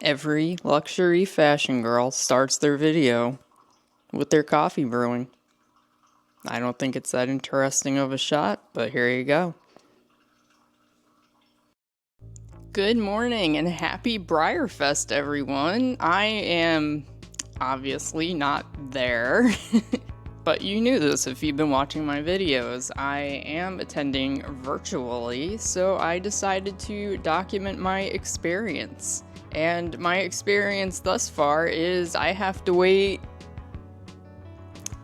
Every luxury fashion girl starts their video with their coffee brewing. I don't think it's that interesting of a shot, but here you go. Good morning and happy Breyerfest, everyone. I am obviously not there, but you knew this if you've been watching my videos. I am attending virtually, so I decided to document my experience. And my experience thus far is I have to wait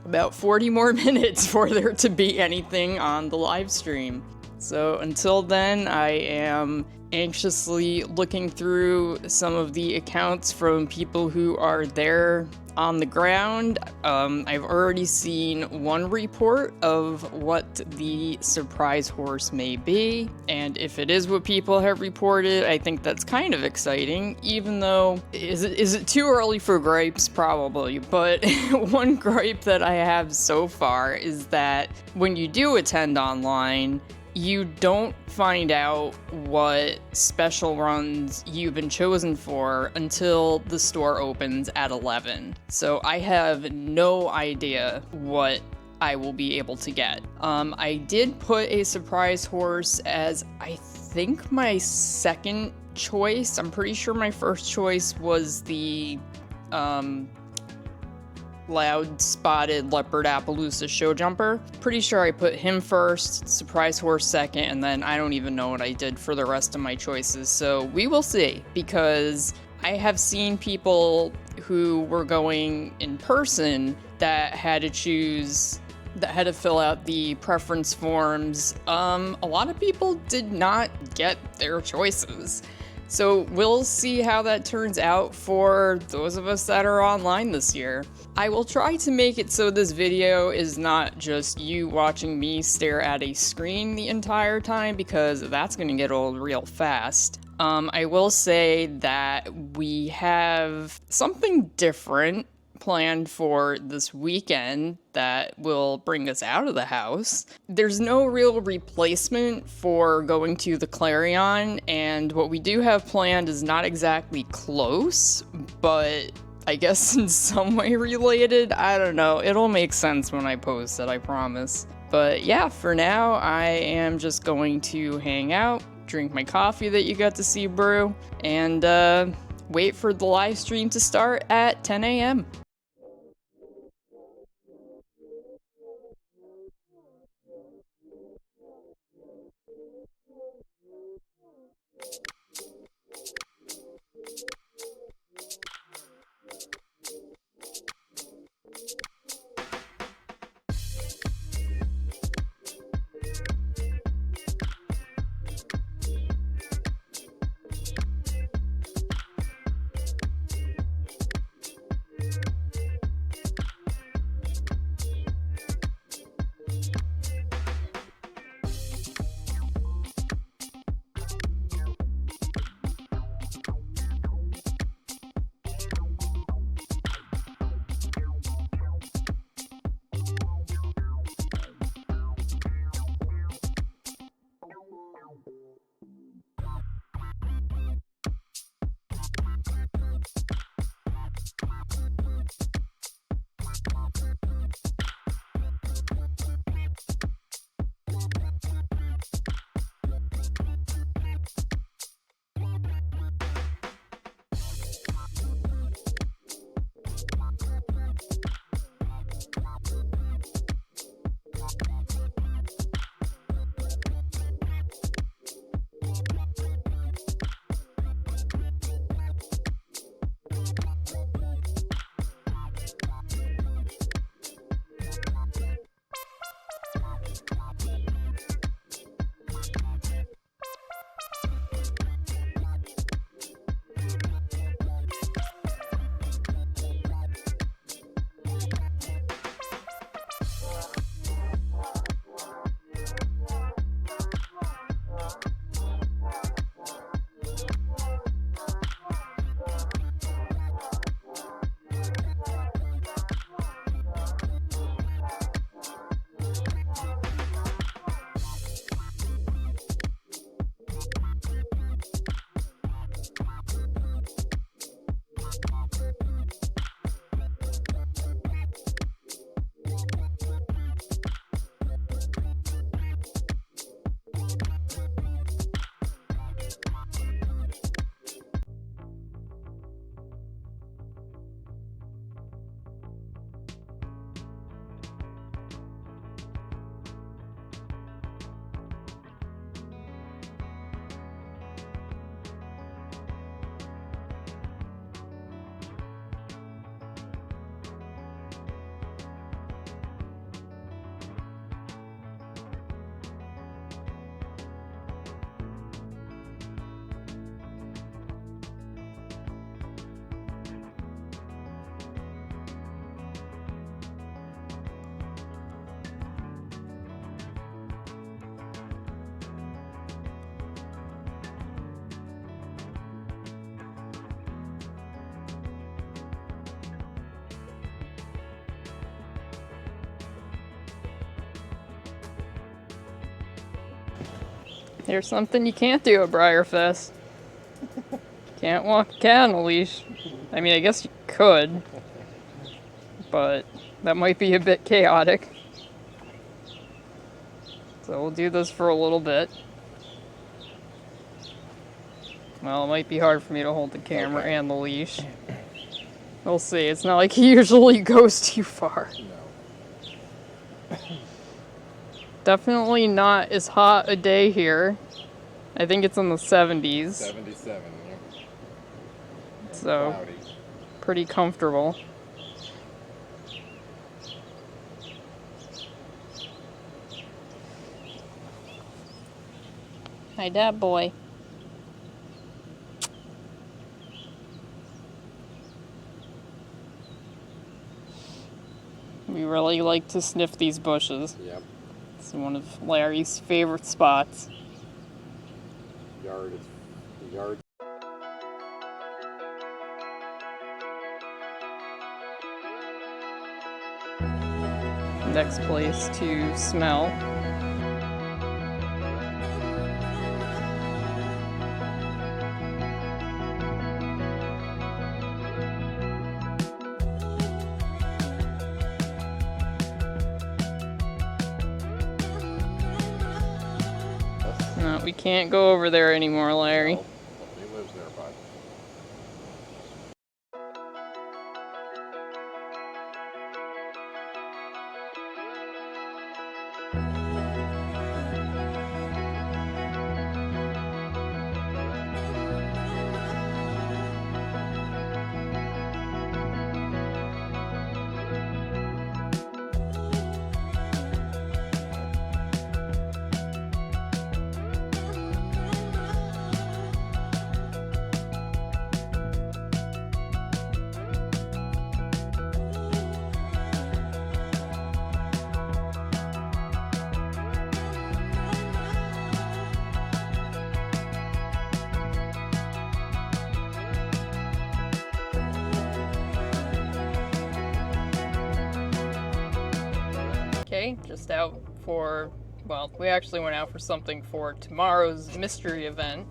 about 40 more minutes for there to be anything on the live stream. So until then, I am anxiously looking through some of the accounts from people who are there on the ground. I've already seen one report of what the surprise horse may be, and if it is what people have reported, I think that's kind of exciting, even though, is it too early for gripes? Probably, but one gripe that I have so far is that when you do attend online, you don't find out what special runs you've been chosen for until the store opens at 11. So I have no idea what I will be able to get. I did put a surprise horse as, I think, my second choice. I'm pretty sure my first choice was the loud spotted leopard Appaloosa show jumper. Pretty sure I put him first, surprise horse second, and then I don't even know what I did for the rest of my choices. So we will see, because I have seen people who were going in person that had to fill out the preference forms. A lot of people did not get their choices. So we'll see how that turns out for those of us that are online this year. I will try to make it so this video is not just you watching me stare at a screen the entire time, because that's going to get old real fast. I will say that we have something different planned for this weekend that will bring us out of the house. There's no real replacement for going to the Clarion, and what we do have planned is not exactly close, but I guess in some way related. I don't know. It'll make sense when I post it, I promise. But yeah, for now, I am just going to hang out, drink my coffee that you got to see brew, and wait for the live stream to start at 10 a.m. There's something you can't do at Breyerfest. Can't walk a cat on a leash. I mean, I guess you could, but that might be a bit chaotic. So we'll do this for a little bit. Well, it might be hard for me to hold the camera and the leash. We'll see. It's not like he usually goes too far. No. Definitely not as hot a day here. I think it's in the 70s. 77, yeah. So, cloudy. Pretty comfortable. Hi, Dad boy. We really like to sniff these bushes. Yep. It's one of Larry's favorite spots. The yard. Next place to smell. No, we can't go over there anymore, Larry. No, he lives nearby. Okay, just out for, well, we actually went out for something for tomorrow's mystery event,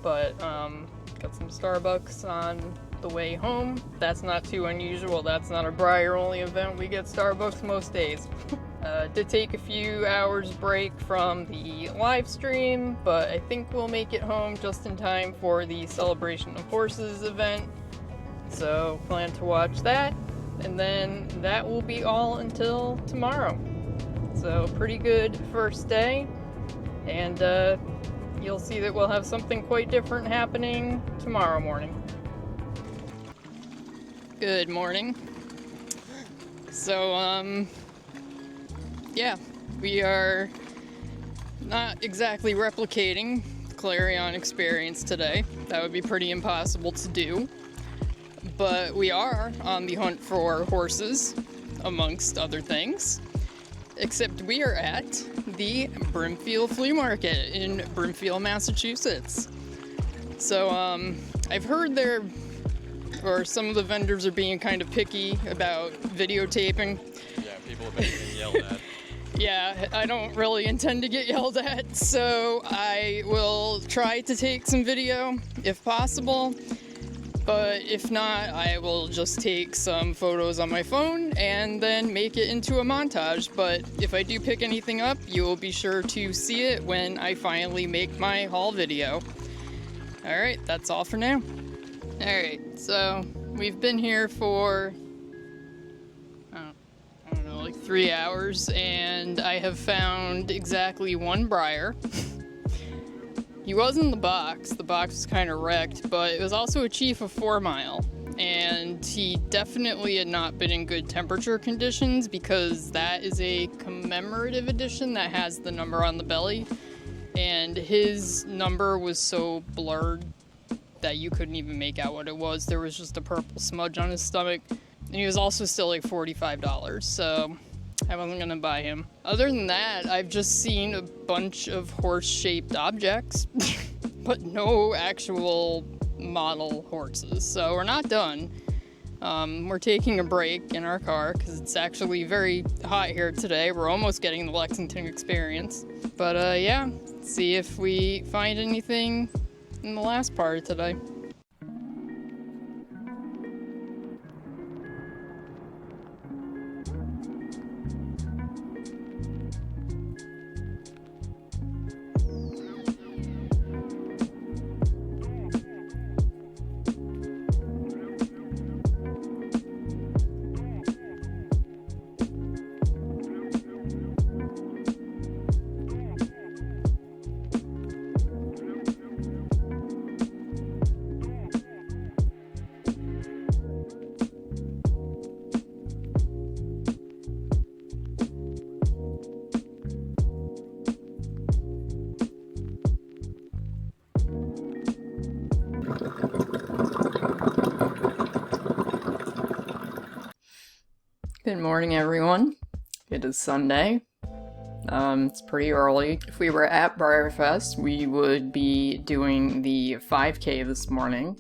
but got some Starbucks on the way home. That's not too unusual. That's not a Breyer only event. We get Starbucks most days. Did take a few hours break from the live stream, but I think we'll make it home just in time for the Celebration of Horses event. So plan to watch that, and then that will be all until tomorrow. So pretty good first day, and you'll see that we'll have something quite different happening tomorrow morning. Good morning. So yeah, we are not exactly replicating the Clarion experience today. That would be pretty impossible to do. But we are on the hunt for horses, amongst other things. Except we are at the Brimfield Flea Market in Brimfield, Massachusetts. So I've heard some of the vendors are being kind of picky about videotaping. Yeah, people have been getting yelled at. Yeah, I don't really intend to get yelled at, so I will try to take some video if possible. But if not, I will just take some photos on my phone and then make it into a montage. But if I do pick anything up, you will be sure to see it when I finally make my haul video. Alright, that's all for now. Alright, so we've been here for, I don't know, like 3 hours, and I have found exactly one Breyer. He was in the box was kind of wrecked, but it was also a chief of 4 Mile, and he definitely had not been in good temperature conditions because that is a commemorative edition that has the number on the belly, and his number was so blurred that you couldn't even make out what it was. There was just a purple smudge on his stomach, and he was also still like $45, so I wasn't gonna buy him. Other than that, I've just seen a bunch of horse-shaped objects, but no actual model horses. So we're not done. We're taking a break in our car because it's actually very hot here today. We're almost getting the Lexington experience. But yeah, see if we find anything in the last part of today. Good morning, everyone. It is Sunday. It's pretty early. If we were at Breyerfest, we would be doing the 5K this morning.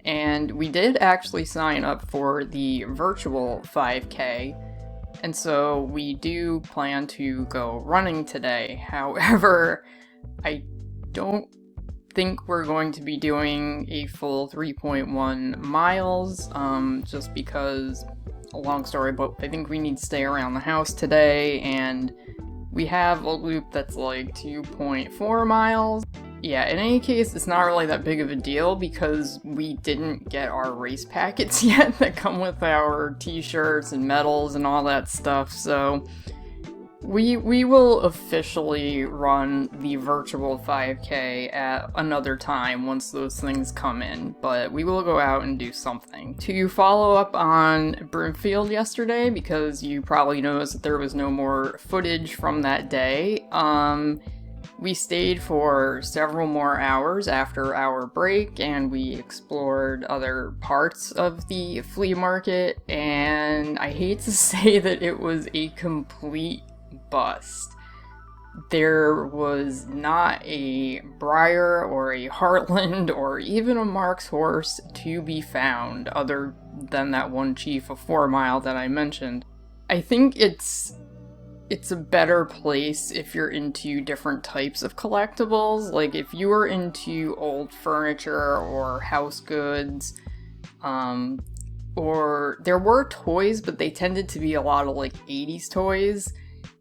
And we did actually sign up for the virtual 5K. And so we do plan to go running today. However, I don't think we're going to be doing a full 3.1 miles, just because, a long story, but I think we need to stay around the house today, and we have a loop that's like 2.4 miles. Yeah, in any case, it's not really that big of a deal because we didn't get our race packets yet that come with our t-shirts and medals and all that stuff, so we will officially run the virtual 5K at another time once those things come in, but we will go out and do something. To follow up on Broomfield yesterday, because you probably noticed that there was no more footage from that day, we stayed for several more hours after our break, and we explored other parts of the flea market, and I hate to say that it was a complete bust. There was not a Breyer or a Heartland or even a Mark's horse to be found other than that one chief of 4 Mile that I mentioned. I think it's a better place if you're into different types of collectibles. Like if you were into old furniture or house goods, or there were toys, but they tended to be a lot of like 80s toys.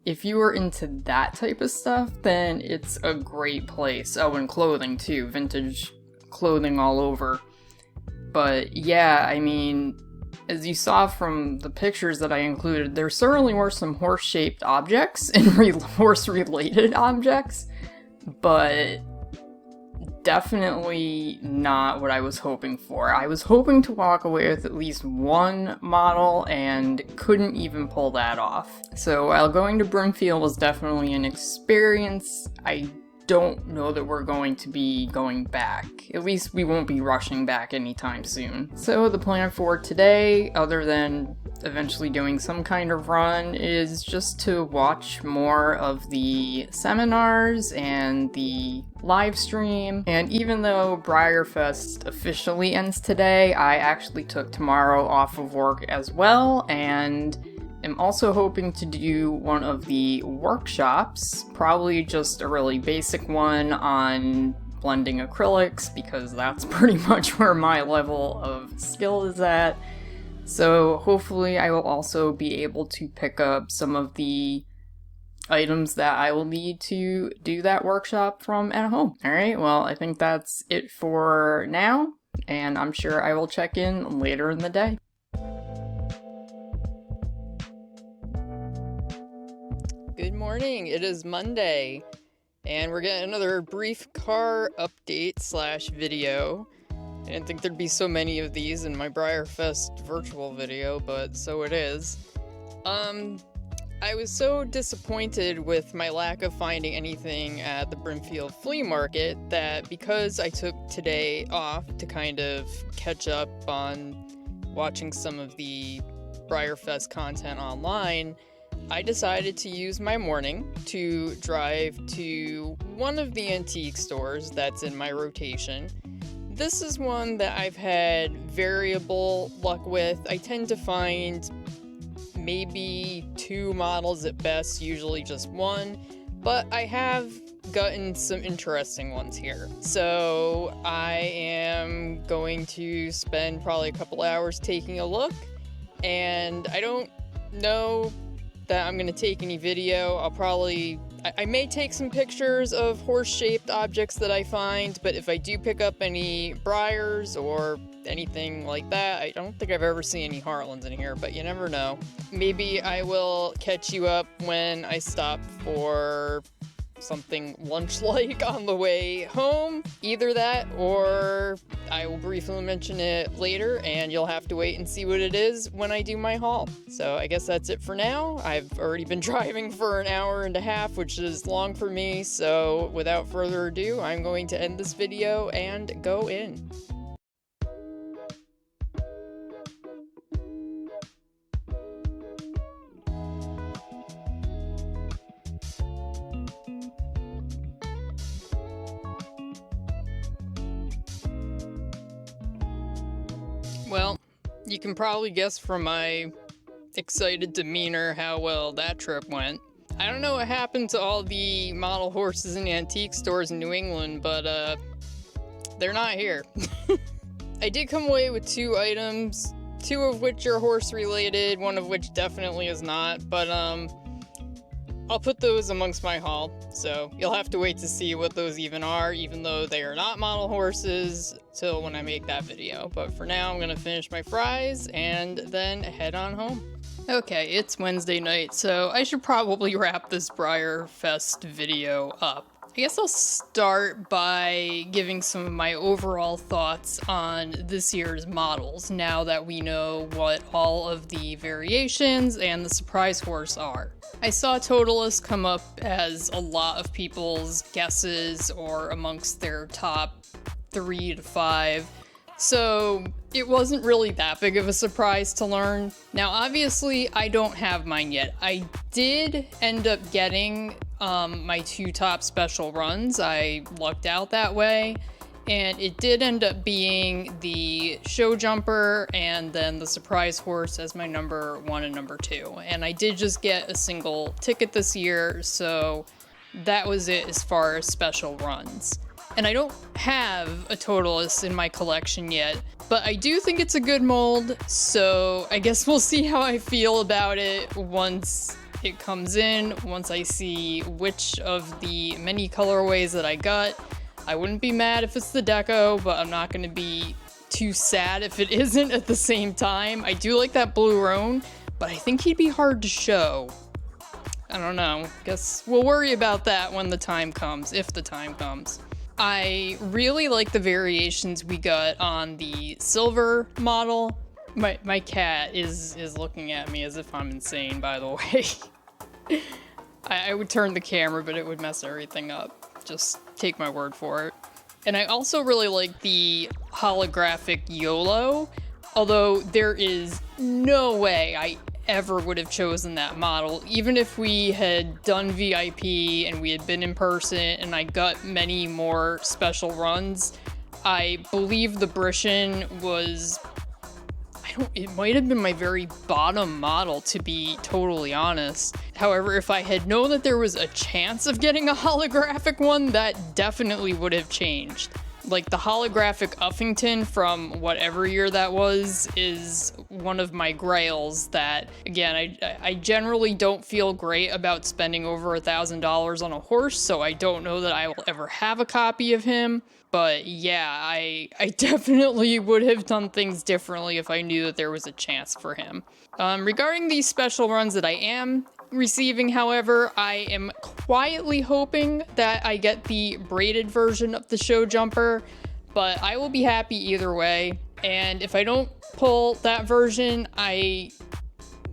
If you were into that type of stuff, then it's a great place. Oh, and clothing too. Vintage clothing all over. But yeah, I mean, as you saw from the pictures that I included, there certainly were some horse-shaped objects and horse-related objects, but definitely not what I was hoping for. I was hoping to walk away with at least one model and couldn't even pull that off. So while going to Broomfield was definitely an experience, I don't know that we're going to be going back. At least we won't be rushing back anytime soon. So the plan for today, other than eventually doing some kind of run, is just to watch more of the seminars and the live stream. And even though Breyerfest officially ends today, I actually took tomorrow off of work as well, and I'm also hoping to do one of the workshops, probably just a really basic one on blending acrylics, because that's pretty much where my level of skill is at. So hopefully I will also be able to pick up some of the items that I will need to do that workshop from at home. Alright, well, I think that's it for now, and I'm sure I will check in later in the day. Good morning, it is Monday, and we're getting another brief car update / video. I didn't think there'd be so many of these in my Breyerfest virtual video, but so it is. I was so disappointed with my lack of finding anything at the Broomfield Flea Market that because I took today off to kind of catch up on watching some of the Breyerfest content online, I decided to use my morning to drive to one of the antique stores that's in my rotation. this is one that I've had variable luck with. I tend to find maybe 2 models at best, usually just 1, but I have gotten some interesting ones here. So I am going to spend probably a couple hours taking a look, and I don't know that I'm going to take any video. I may take some pictures of horse-shaped objects that I find, but if I do pick up any Breyers or anything like that, I don't think I've ever seen any Heartlands in here, but you never know. Maybe I will catch you up when I stop for something lunch-like on the way home. Either that, or I will briefly mention it later, and you'll have to wait and see what it is when I do my haul. So I guess that's it for now. I've already been driving for an hour and a half, which is long for me, so without further ado, I'm going to end this video and go in. Well, you can probably guess from my excited demeanor how well that trip went. I don't know what happened to all the model horses in antique stores in New England, but they're not here. I did come away with 2 items, 2 of which are horse related, 1 of which definitely is not, but I'll put those amongst my haul, so you'll have to wait to see what those even are, even though they are not model horses, till when I make that video. But for now, I'm gonna finish my fries and then head on home. Okay, it's Wednesday night, so I should probably wrap this Breyerfest video up. I guess I'll start by giving some of my overall thoughts on this year's models, now that we know what all of the variations and the surprise horse are. I saw Totalist come up as a lot of people's guesses, or amongst their top 3 to 5, so it wasn't really that big of a surprise to learn. Now obviously I don't have mine yet. I did end up getting my 2 top special runs. I lucked out that way, and it did end up being the show jumper and then the surprise horse as my number 1 and number 2. And I did just get a single ticket this year, so that was it as far as special runs. And I don't have a Totalist in my collection yet, but I do think it's a good mold, so I guess we'll see how I feel about it once it comes in, once I see which of the many colorways that I got. I wouldn't be mad if it's the deco, but I'm not going to be too sad if it isn't at the same time. I do like that blue roan, but I think he'd be hard to show. I don't know. Guess we'll worry about that when the time comes, if the time comes. I really like the variations we got on the silver model. My cat is looking at me as if I'm insane, by the way. I would turn the camera, but it would mess everything up. Just take my word for it. And I also really like the holographic YOLO, although there is no way I ever would have chosen that model. Even if we had done VIP and we had been in person and I got many more special runs, I believe the Brishin was... it might have been my very bottom model, to be totally honest. However, if I had known that there was a chance of getting a holographic one, that definitely would have changed. Like, the holographic Uffington from whatever year that was is one of my grails that, again, I generally don't feel great about spending over $1,000 on a horse, so I don't know that I will ever have a copy of him. But yeah, I definitely would have done things differently if I knew that there was a chance for him. Regarding these special runs that I am receiving, however, I am quietly hoping that I get the braided version of the show jumper, but I will be happy either way. And if I don't pull that version, I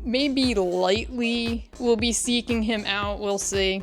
maybe lightly will be seeking him out. We'll see.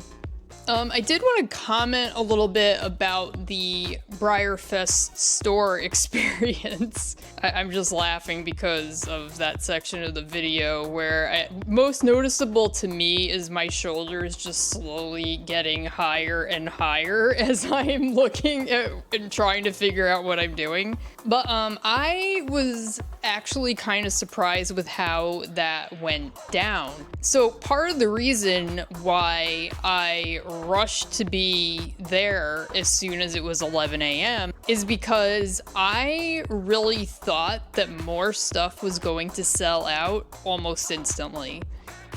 I did want to comment a little bit about the Breyerfest store experience. I'm just laughing because of that section of the video where most noticeable to me is my shoulders just slowly getting higher and higher as I'm looking at and trying to figure out what I'm doing. But I was actually kind of surprised with how that went down. So part of the reason why I rushed to be there as soon as it was 11 a.m. is because I really thought that more stuff was going to sell out almost instantly.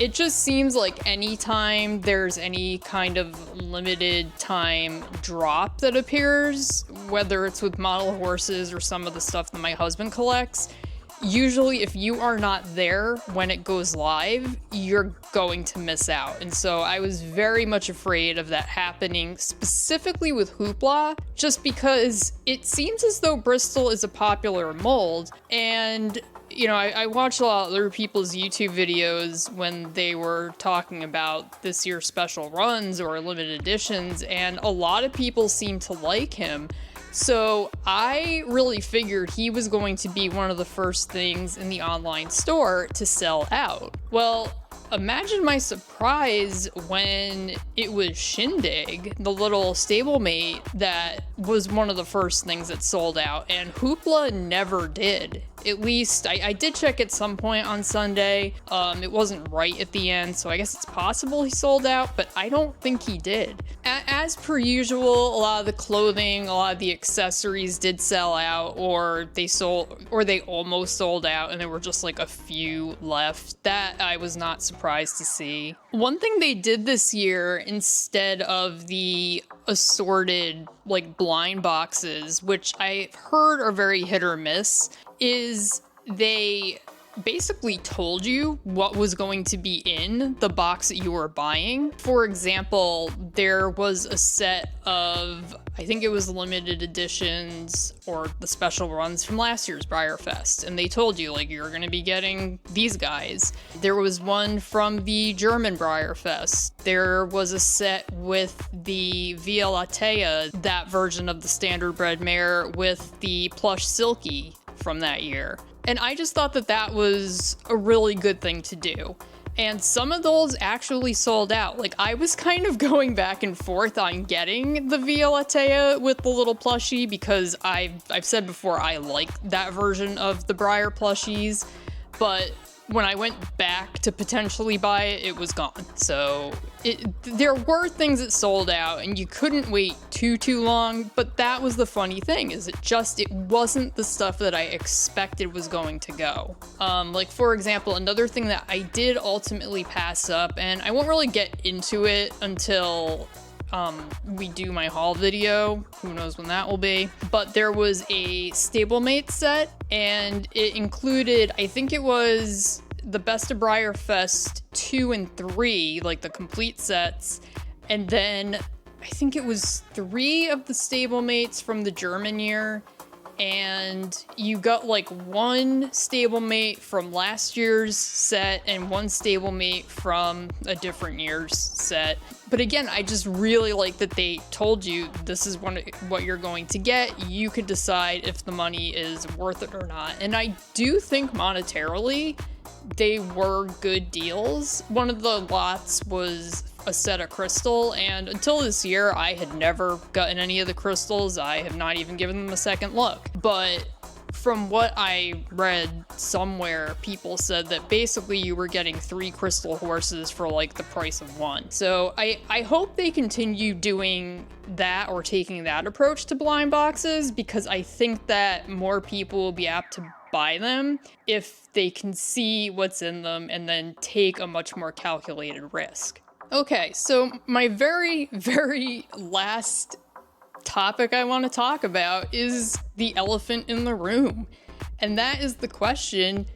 It just seems like anytime there's any kind of limited time drop that appears, whether it's with model horses or some of the stuff that my husband collects, usually if you are not there when it goes live, you're going to miss out. And so I was very much afraid of that happening, specifically with Hoopla, just because it seems as though Bristol is a popular mold. And you know, I watched a lot of other people's YouTube videos when they were talking about this year's special runs or limited editions, and a lot of people seem to like him. So I really figured he was going to be one of the first things in the online store to sell out. Well, imagine my surprise when it was Shindig, the little stablemate that was one of the first things that sold out, and Hoopla never did. At least I did check at some point on Sunday. It wasn't right at the end, so I guess it's possible he sold out, but I don't think he did. As per usual, a lot of the clothing, a lot of the accessories did sell out, or they almost sold out, and there were just like a few left. That I was not surprised to see. One thing they did this year, instead of the assorted like blind boxes, which I've heard are very hit or miss, is they basically told you what was going to be in the box that you were buying. For example, there was a set of, I think it was limited editions or the special runs from last year's Breyerfest, and they told you, like, you're gonna be getting these guys. There was one from the German Breyerfest. There was a set with the Via Latea, that version of the standardbred mare with the plush silky from that year. And I just thought that that was a really good thing to do. And some of those actually sold out. Like, I was kind of going back and forth on getting the Via Latea with the little plushie, because I've said before I like that version of the Breyer plushies, but when I went back to potentially buy it, it was gone. So there were things that sold out, and you couldn't wait too long, but that was the funny thing, is it wasn't the stuff that I expected was going to go. Like, for example, another thing that I did ultimately pass up, and I won't really get into it until we do my haul video, who knows when that will be, but there was a stablemate set, and it included, I think it was the Best of Breyerfest 2 and 3, like the complete sets, and then I think it was 3 of the stablemates from the German year, and you got like 1 stablemate from last year's set and 1 stablemate from a different year's set. But again, I just really like that they told you this is what you're going to get. You could decide if the money is worth it or not. And I do think monetarily, they were good deals. One of the lots was a set of crystal, and until this year, I had never gotten any of the crystals. I have not even given them a second look. But from what I read somewhere, people said that basically you were getting 3 crystal horses for like the price of 1. So I hope they continue doing that, or taking that approach to blind boxes, because I think that more people will be apt to buy them if they can see what's in them and then take a much more calculated risk. Okay, so my very, very last topic I want to talk about is the elephant in the room. And that is the question,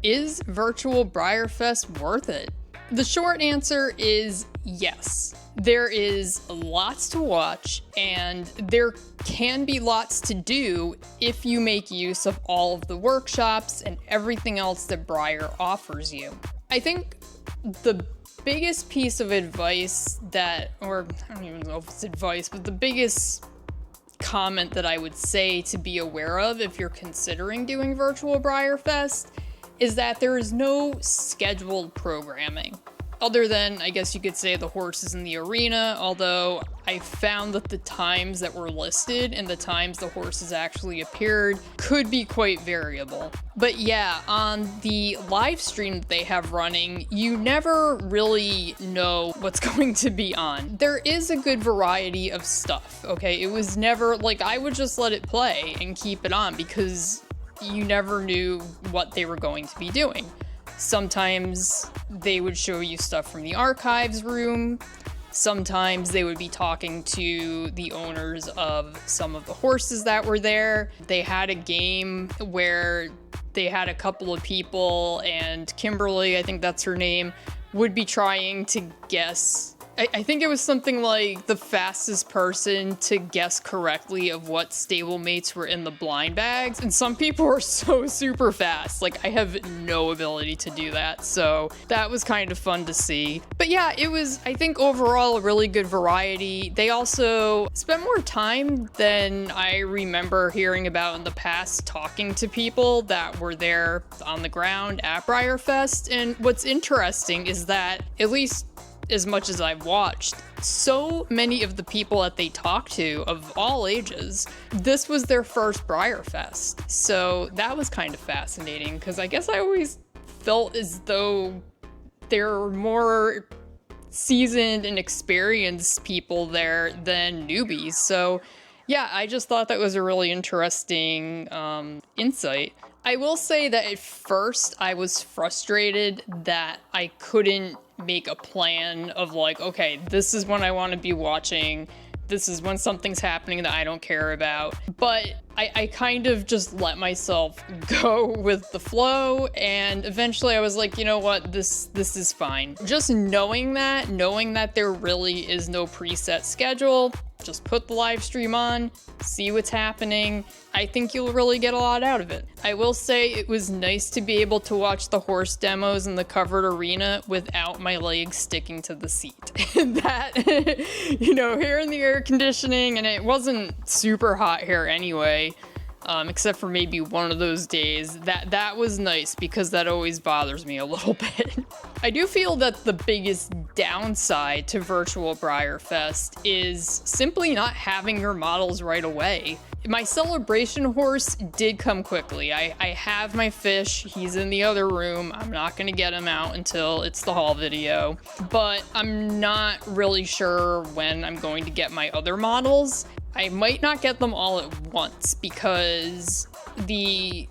is virtual Breyerfest worth it? The short answer is yes. There is lots to watch, and there can be lots to do if you make use of all of the workshops and everything else that Breyer offers you. I think the biggest piece of advice that, or I don't even know if it's advice, but the biggest comment that I would say to be aware of if you're considering doing virtual Breyerfest is that there is no scheduled programming. Other than, I guess you could say, the horses in the arena, although I found that the times that were listed and the times the horses actually appeared could be quite variable. But yeah, on the live stream that they have running, you never really know what's going to be on. There is a good variety of stuff, okay? It was never, like, I would just let it play and keep it on because you never knew what they were going to be doing. Sometimes they would show you stuff from the archives room. Sometimes they would be talking to the owners of some of the horses that were there. They had a game where they had a couple of people, and Kimberly, I think that's her name, would be trying to guess. I think it was something like the fastest person to guess correctly of what stablemates were in the blind bags. And some people are so super fast. Like, I have no ability to do that. So that was kind of fun to see. But yeah, it was, I think, overall a really good variety. They also spent more time than I remember hearing about in the past talking to people that were there on the ground at Breyerfest. And what's interesting is that, at least as much as I've watched, so many of the people that they talked to, of all ages, this was their first Breyerfest. So that was kind of fascinating, because I guess I always felt as though there were more seasoned and experienced people there than newbies. So yeah, I just thought that was a really interesting insight. I will say that at first I was frustrated that I couldn't make a plan of like, okay, this is when I want to be watching. This is when something's happening that I don't care about. But I kind of just let myself go with the flow, and eventually I was like, you know what, this is fine. Just knowing that there really is no preset schedule, just put the live stream on, see what's happening. I think you'll really get a lot out of it. I will say it was nice to be able to watch the horse demos in the covered arena without my legs sticking to the seat. That, you know, here in the air conditioning, and it wasn't super hot here anyway, except for maybe one of those days. That was nice, because that always bothers me a little bit. I do feel that the biggest downside to virtual Breyerfest is simply not having your models right away. My celebration horse did come quickly. I have my fish, he's in the other room. I'm not gonna get him out until it's the haul video, but I'm not really sure when I'm going to get my other models. I might not get them all at once, because the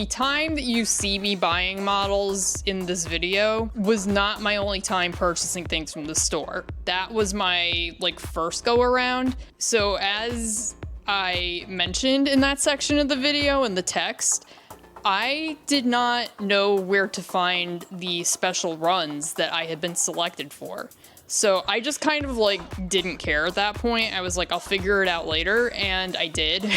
time that you see me buying models in this video was not my only time purchasing things from the store. That was my first go around. So as I mentioned in that section of the video in the text, I did not know where to find the special runs that I had been selected for. So I just kind of didn't care at that point. I was like, I'll figure it out later, and I did.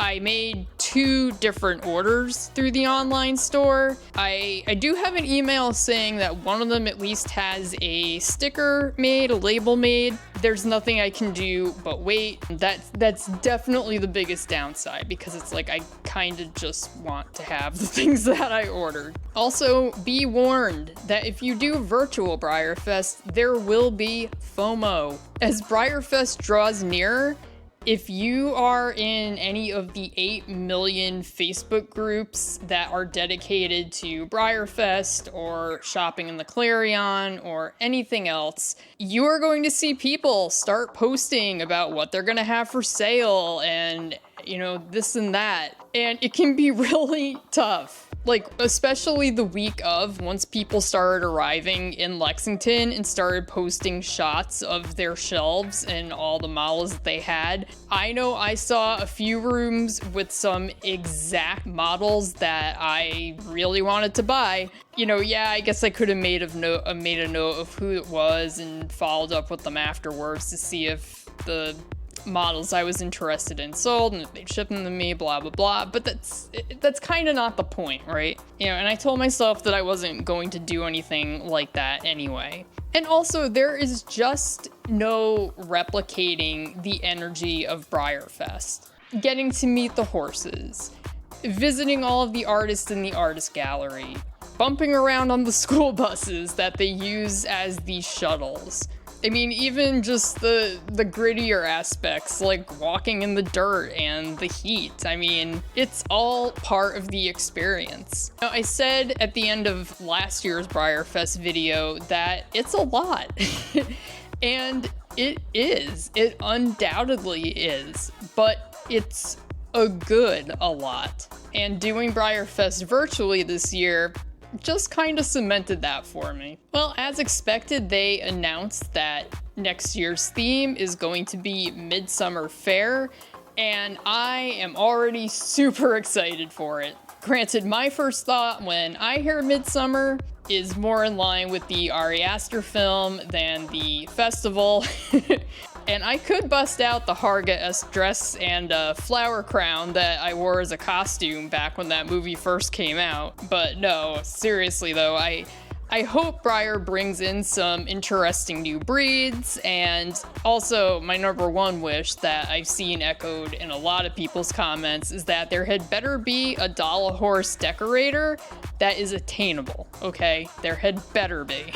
I made 2 different orders through the online store. I do have an email saying that one of them at least has a sticker made, a label made. There's nothing I can do but wait. That's definitely the biggest downside, because it's like I kind of just want to have the things that I ordered. Also, be warned that if you do virtual Breyerfest, there will be FOMO. As Breyerfest draws nearer, if you are in any of the 8 million Facebook groups that are dedicated to Breyerfest or shopping in the Clarion or anything else, you are going to see people start posting about what they're going to have for sale and, this and that. And it can be really tough. Especially the week of, once people started arriving in Lexington and started posting shots of their shelves and all the models that they had. I know I saw a few rooms with some exact models that I really wanted to buy. I guess I could have made a note of who it was and followed up with them afterwards to see if the models I was interested in sold and they'd ship them to me, blah, blah, blah. But that's kind of not the point, right? You know, and I told myself that I wasn't going to do anything like that anyway. And also, there is just no replicating the energy of Breyerfest. Getting to meet the horses, visiting all of the artists in the artist gallery, bumping around on the school buses that they use as these shuttles. I mean, even just the grittier aspects, like walking in the dirt and the heat. I mean, it's all part of the experience. Now, I said at the end of last year's Breyerfest video that it's a lot. And it is. It undoubtedly is. But it's a lot. And doing Breyerfest virtually this year just kind of cemented that for me. Well, as expected, they announced that next year's theme is going to be Midsummer Fair, and I am already super excited for it. Granted, my first thought when I hear Midsummer is more in line with the Ari Aster film than the festival. And I could bust out the Harga-esque dress and flower crown that I wore as a costume back when that movie first came out. But no, seriously though, I hope Breyer brings in some interesting new breeds, and also my number one wish that I've seen echoed in a lot of people's comments is that there had better be a doll horse decorator that is attainable, okay? There had better be.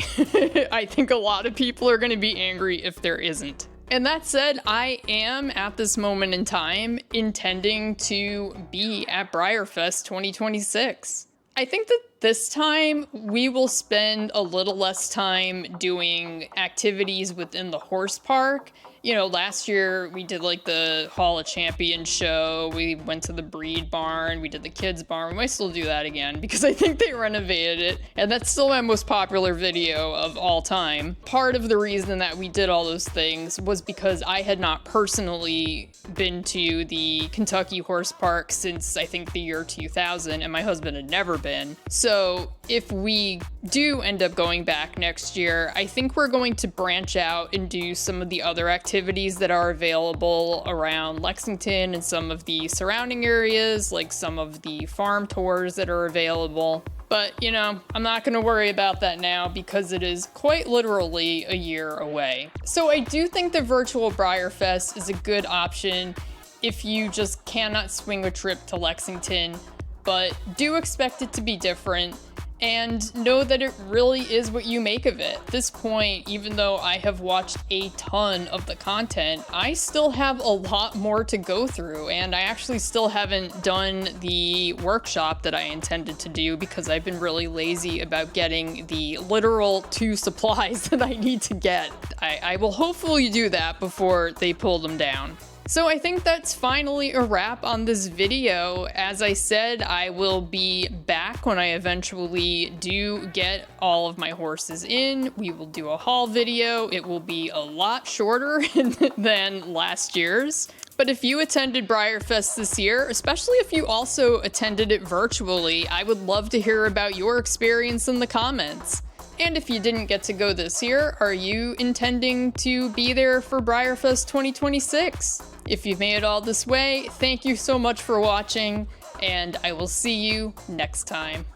I think a lot of people are gonna be angry if there isn't. And that said, I am, at this moment in time, intending to be at Breyerfest 2026. I think that this time we will spend a little less time doing activities within the horse park. You know, last year we did like the Hall of Champions show, we went to the breed barn, we did the kids barn. We might still do that again because I think they renovated it, and that's still my most popular video of all time. Part of the reason that we did all those things was because I had not personally been to the Kentucky Horse Park since I think the year 2000, and my husband had never been. So if we do end up going back next year, I think we're going to branch out and do some of the other activities that are available around Lexington and some of the surrounding areas, like some of the farm tours that are available. But, you know, I'm not going to worry about that now because it is quite literally a year away. So I do think the virtual Breyerfest is a good option if you just cannot swing a trip to Lexington, but do expect it to be different. And know that it really is what you make of it. At this point, even though I have watched a ton of the content, I still have a lot more to go through, and I actually still haven't done the workshop that I intended to do because I've been really lazy about getting the literal 2 supplies that I need to get. I will hopefully do that before they pull them down. So I think that's finally a wrap on this video. As I said, I will be back when I eventually do get all of my horses in. We will do a haul video. It will be a lot shorter than last year's. But if you attended Breyerfest this year, especially if you also attended it virtually, I would love to hear about your experience in the comments. And if you didn't get to go this year, are you intending to be there for Breyerfest 2026? If you've made it all this way, thank you so much for watching, and I will see you next time.